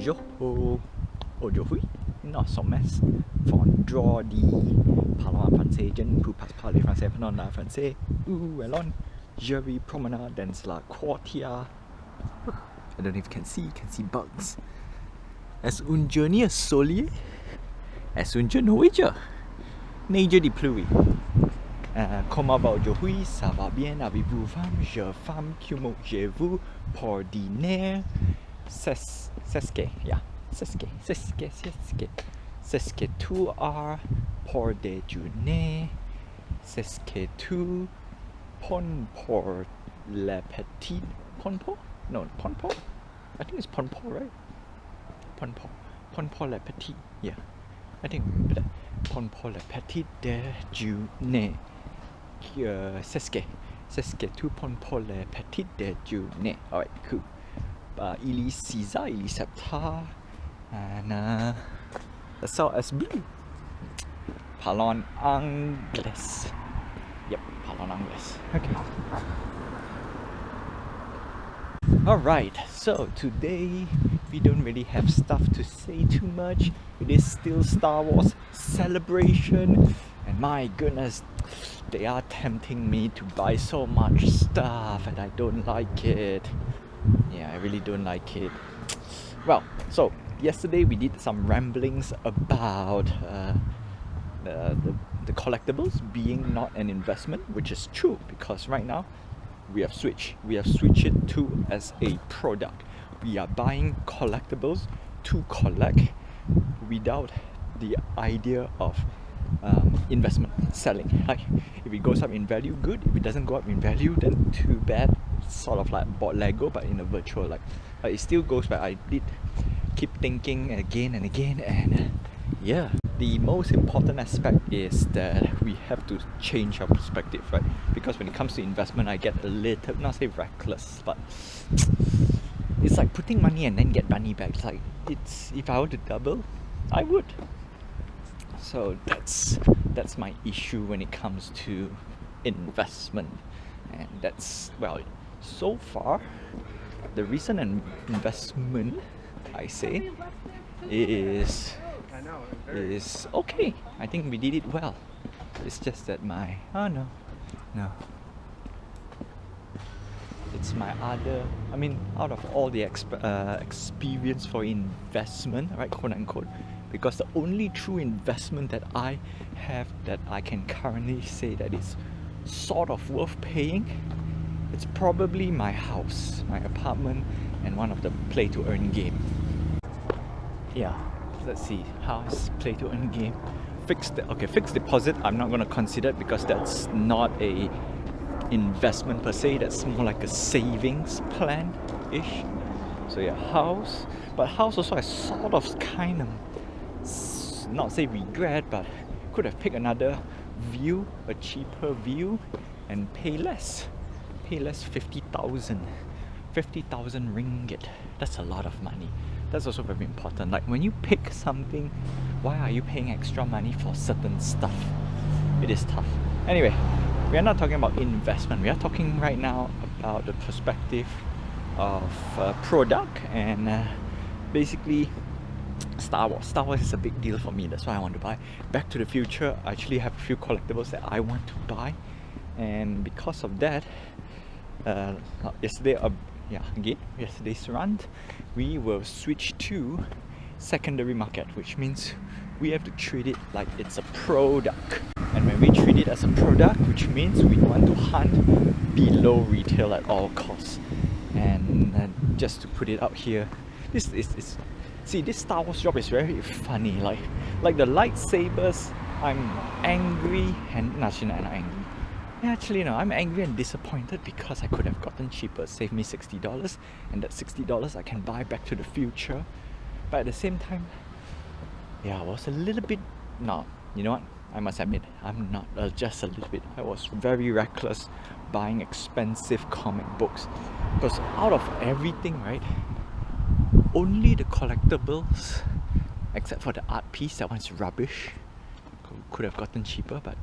Bonjour, aujourd'hui, nous sommes vendredi. Parlons en français, je ne peux pas parler français pendant le français. Alors, je vais promener dans la quartier. I don't know if you can see bugs. Est-ce une journée soleillée? Est-ce une journée neige de pluie? Comment va aujourd'hui? Ça va bien avec vous, femme? Femme qui je vous pour dîner. C'est ce que tu as pour déjeuner. C'est ce que tu prends pour le petit ponpo? No, ponpo? I think it's ponpo, right? Ponpo le petit. Yeah, I think that ponpo le petit déjeuner. C'est ce que tu prends pour le petit déjeuner. Alright, cool. Il est 6h, il est 7h. And that's all as blue. Parlons anglais. Yep, parlons anglais. Okay. Alright, so today we don't really have stuff to say too much. It is still Star Wars celebration. And my goodness, they are tempting me to buy so much stuff and I don't like it. Yeah, I really don't like it. Well, so yesterday we did some ramblings about the collectibles being not an investment, which is true because right now we have switched it to as a product. We are buying collectibles to collect without the idea of investment, selling. Like if it goes up in value, good. If it doesn't go up in value, then too bad. Sort of like bought Lego but in a virtual, like it still goes back. I did keep thinking again and again, and yeah, the most important aspect is that we have to change our perspective, right? Because when it comes to investment, I get a little, not say reckless, but it's like putting money and then get money back. It's like, if I were to double, I would. So that's my issue when it comes to investment. And that's, well, so far the recent investment I say is okay. I think we did it well. It's just that it's my other, I mean, out of all the experience for investment, right, quote unquote, because the only true investment that I have that I can currently say that is sort of worth paying, it's probably my house, my apartment, and one of the play to earn game. Yeah, let's see, house, play to earn game, fixed deposit I'm not going to consider because that's not a investment per se, that's more like a savings plan ish. So yeah, house, but house also I sort of kind of not say regret, but could have picked another view, a cheaper view, and pay less 50,000 ringgit. That's a lot of money. That's also very important. Like when you pick something, why are you paying extra money for certain stuff? It is tough. Anyway, we are not talking about investment. We are talking right now about the perspective of product and basically Star Wars is a big deal for me. That's why I want to buy. Back to the Future, I actually have a few collectibles that I want to buy, and because of that, yesterday's rant, we will switch to secondary market, which means we have to treat it like it's a product. And when we treat it as a product, which means we want to hunt below retail at all costs. And just to put it out here, this Star Wars job is very funny. Like the lightsabers, I'm angry and not angry. Actually, no, I'm angry and disappointed because I could have gotten cheaper, saved me $60, and that $60 I can buy Back to the Future. But at the same time, yeah, I was a little bit, no, you know what, I must admit, I'm not, just a little bit, I was very reckless buying expensive comic books, because out of everything, right, only the collectibles, except for the art piece, that one's rubbish, could have gotten cheaper, but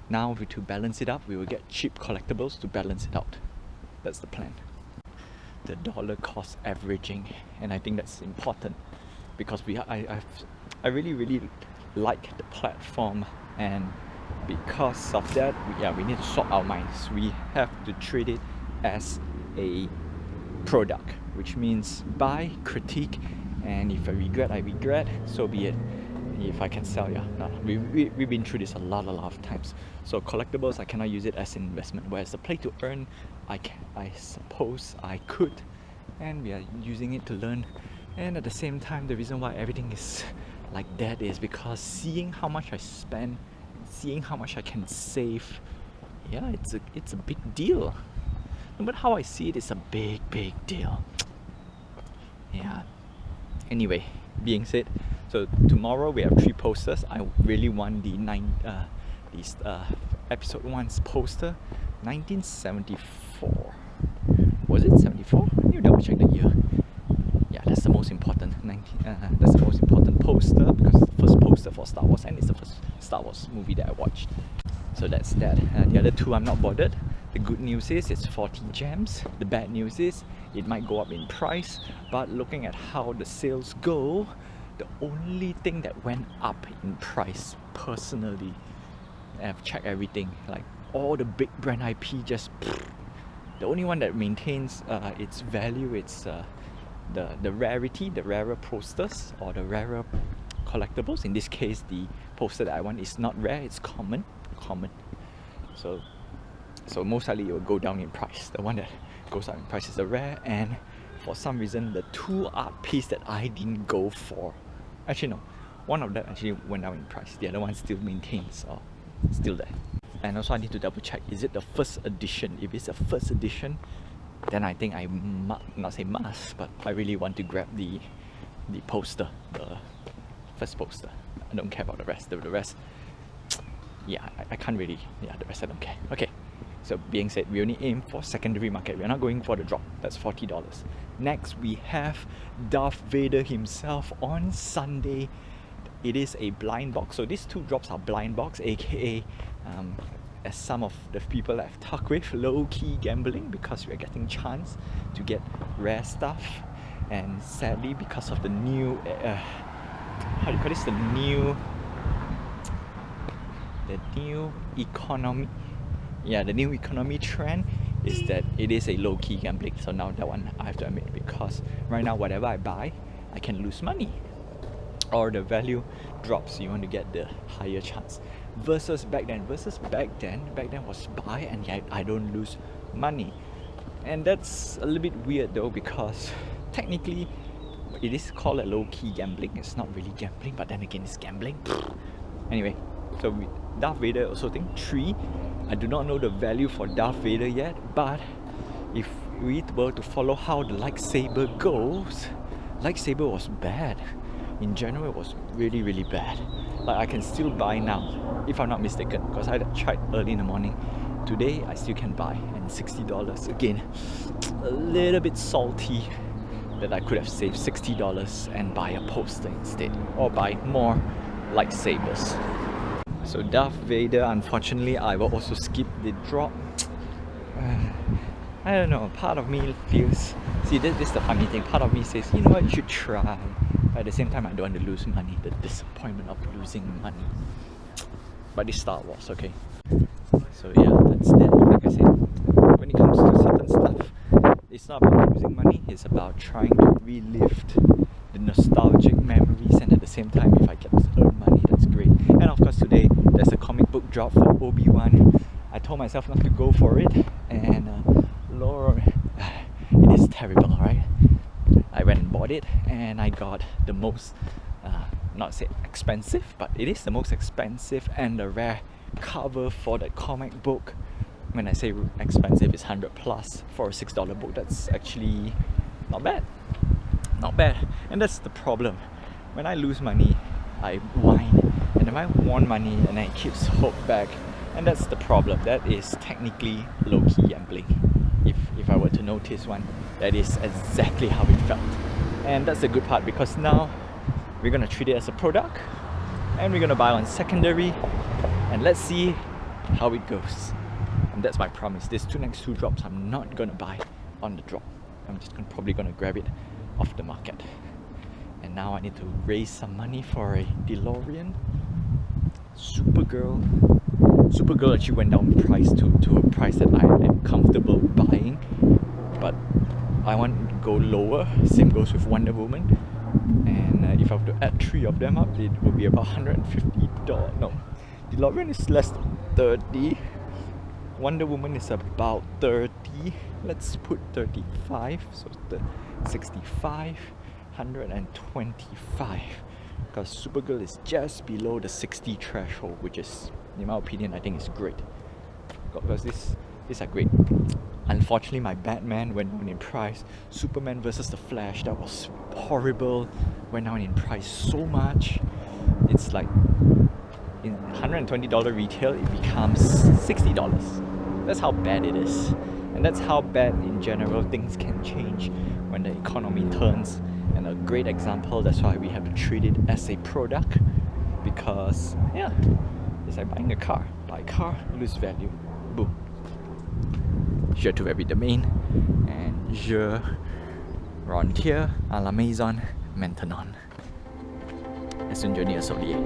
now to balance it up, we will get cheap collectibles to balance it out. That's the plan. The dollar cost averaging, and I think that's important. because I really like the platform, and because of that, we need to sort our minds. We have to treat it as a product, which means buy, critique, and if I regret, so be it. If I can sell, we've been through this a lot of times. So collectibles, I cannot use it as an investment, whereas the play to earn, I suppose I could, and we are using it to learn. And at the same time, the reason why everything is like that is because seeing how much I spend, seeing how much I can save, it's a big deal. No matter how I see it, it's a big deal. Yeah. Anyway, being said, so tomorrow we have 3 posters. I really want the episode 1's poster, 1974. Was it 74? I need to double check the year. Yeah, that's the most important. That's the most important poster because it's the first poster for Star Wars, and it's the first Star Wars movie that I watched. So that's that. The other 2, I'm not bothered. The good news is it's 40 gems. The bad news is it might go up in price, but looking at how the sales go, the only thing that went up in price, personally, I've checked everything, like all the big brand IP, just the only one that maintains its value, it's the rarity, the rarer posters or the rarer collectibles. In this case, the poster that I want is not rare, it's common. So most likely it will go down in price. The one that goes up in price is the rare, and for some reason the 2 art piece that I didn't go for, actually no, one of them actually went down in price. The other one still maintains, or still there. And also I need to double check, is it the first edition? If it's a first edition, then I think I not say must, but I really want to grab the poster, the first poster. I don't care about the rest. The rest, I can't really, the rest I don't care. Okay, so being said, we only aim for secondary market. We're not going for the drop. That's $40. Next, we have Darth Vader himself on Sunday. It is a blind box. So these 2 drops are blind box, aka as some of the people I've talked with, low-key gambling, because we're getting chance to get rare stuff. And sadly, because of the new how do you call this, the new economy, the new economy trend is that it is a low-key gambling. So now that one I have to admit, because right now whatever I buy, I can lose money, or the value drops. You want to get the higher chance. Versus back then was buy and I don't lose money. And that's a little bit weird though, because technically it is called a low-key gambling. It's not really gambling, but then again it's gambling. Anyway, so Darth Vader also think 3. I do not know the value for Darth Vader yet, but if we were to follow how the lightsaber goes, lightsaber was bad. In general, it was really bad. Like, I can still buy now, if I'm not mistaken, because I tried early in the morning. Today, I still can buy, and $60. Again, a little bit salty that I could have saved $60 and buy a poster instead, or buy more lightsabers. So Darth Vader, unfortunately, I will also skip the drop. I don't know, part of me feels... See, this is the funny thing. Part of me says, you know what, you should try. But at the same time, I don't want to lose money. The disappointment of losing money. But it's Star Wars, okay? So yeah, that's that. Like I said, when it comes to certain stuff, it's not about losing money. It's about trying to relive the nostalgic memories, and at the same time, if I get to earn money, that's great. And of course, today there's a comic book drop for Obi-Wan. I told myself not to go for it, and Lord, it is terrible, right? I went and bought it, and I got the most, not say expensive, but it is the most expensive and the rare cover for that comic book. When I say expensive, it's 100 plus for a $6 book. That's actually not bad. Not bad. And that's the problem. When I lose money, I whine, and if I want money, and then it keeps hope back, and that's the problem. That is technically low-key gambling. If I were to notice one, that is exactly how it felt. And that's the good part, because now we're gonna treat it as a product, and we're gonna buy on secondary, and let's see how it goes. And that's my promise. These next two drops, I'm not gonna buy on the drop. I'm just probably gonna grab it off the market. And now I need to raise some money for a DeLorean. Supergirl actually went down in price to a price that I am comfortable buying, but I want to go lower. Same goes with Wonder Woman. And if I have to add 3 of them up, it will be about $150. No, DeLorean is less than 30. Wonder Woman is about 30. Let's put 35. So the 65, 125. Because Supergirl is just below the 60 threshold, which is, in my opinion, I think is great. Because these are great. Unfortunately, my Batman went down in price. Superman versus the Flash, that was horrible. Went down in price so much. It's like in $120 retail, it becomes $60. That's how bad it is. And that's how bad in general things can change when the economy turns. And a great example, that's why we have to treat it as a product. Because, yeah, it's like buying a car. Buy a car, lose value. Boom. Je te verrai demain, and je rentre à la maison maintenant. Es un journée soleil.